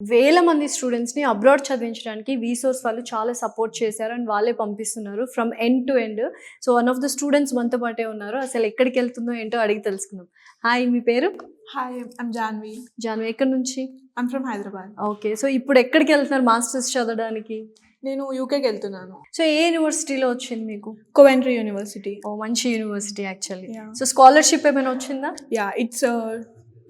వేల మంది స్టూడెంట్స్ని అబ్రాడ్ చదివించడానికి వీసోర్స్ వాళ్ళు చాలా సపోర్ట్ చేశారు అండ్ వాళ్ళే పంపిస్తున్నారు from end to end. So one of the students మనతో పాటే ఉన్నారు. అసలు ఎక్కడికి వెళ్తుందో ఏంటో అడిగి తెలుసుకుందాం. హాయ్, మీ పేరు? Hi, I'm Janvi. జాన్వి, ఎక్కడి నుంచి? I'm from Hyderabad. Okay, so ఇప్పుడు ఎక్కడికి వెళ్తున్నారు మాస్టర్స్ చదవడానికి? నేను యూకేకి వెళ్తున్నాను. సో ఏ యూనివర్సిటీలో వచ్చింది మీకు? Coventry University. ఓ, మంచి university actually. Yeah. So scholarship ఏమైనా వచ్చిందా? Yeah, it's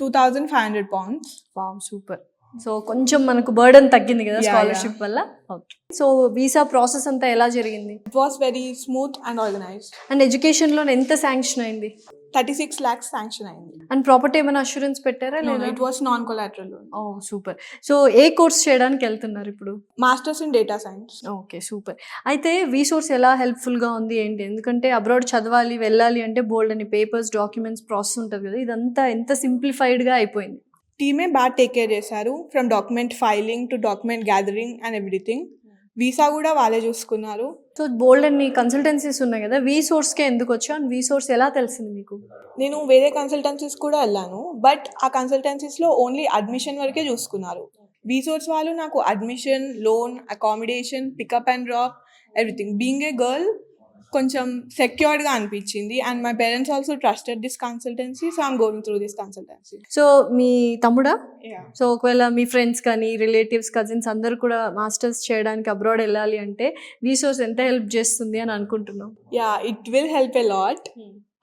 2,500 pounds. Wow, super. So కొంచెం మనకు బర్డన్ తగ్గింది కదా Yeah, స్కాలర్షిప్ వల్ల. ఓకే, సో వీసా ప్రాసెస్ అంతా ఎలా జరిగింది? It was very smooth and organized. And education loan ఎంత శాంక్షన్ అయింది? 36 lakhs sanction అయింది. అండ్ ప్రాపర్టీ ఏమైనా అష్యూరెన్స్ పెట్టారా? No, లేదా? it was non-collateral loan. ఓ, సూపర్. సో ఏ కోర్స్ చేయడానికి వెళ్తున్నారు ఇప్పుడు? Masters in Data Science. Okay, super. అయితే వీసోర్స్ ఎలా హెల్ప్ఫుల్గా ఉంది ఏంటి? ఎందుకంటే అబ్రాడ్ చదవాలి వెళ్ళాలి అంటే బోల్డ్ అని పేపర్స్ డాక్యుమెంట్స్ ప్రాసెస్ ఉంటుంది కదా, ఇదంతా ఎంత సింప్లిఫైడ్గా అయిపోయింది. టీమే బాగా టేక్ కేర్ చేశారు. From document filing to document gathering and everything. Visa కూడా వాళ్ళే చూసుకున్నారు. సో బోల్డ్ అన్ని కన్సల్టెన్సీస్ ఉన్నాయి కదా, వీసోర్స్కే ఎందుకు వచ్చా? అండ్ వీసోర్స్ ఎలా తెలిసింది మీకు? నేను వేరే కన్సల్టెన్సీస్ కూడా వెళ్ళాను, బట్ ఆ కన్సల్టెన్సీస్లో ఓన్లీ అడ్మిషన్ వరకే చూసుకున్నారు. వీసోర్స్ వాళ్ళు నాకు admission, loan, accommodation, pickup and drop, everything. Being a girl కొంచెం సెక్యూర్డ్గా అనిపించింది. And my parents also trusted this consultancy, so I'm going through this consultancy. So మీ తమ్ముడా? Yeah. సో ఒకవేళ మీ ఫ్రెండ్స్ కానీ రిలేటివ్స్ కజిన్స్ అందరూ కూడా మాస్టర్స్ చేయడానికి అబ్రాడ్ వెళ్ళాలి అంటే వీసోర్స్ ఎంత హెల్ప్ చేస్తుంది అని అనుకుంటున్నాం? Yeah, it will help a lot.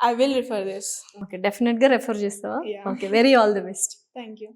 I will refer this. Okay, డెఫినెట్గా రెఫర్ చేస్తావా? Yeah. Okay, very all the best. Thank you.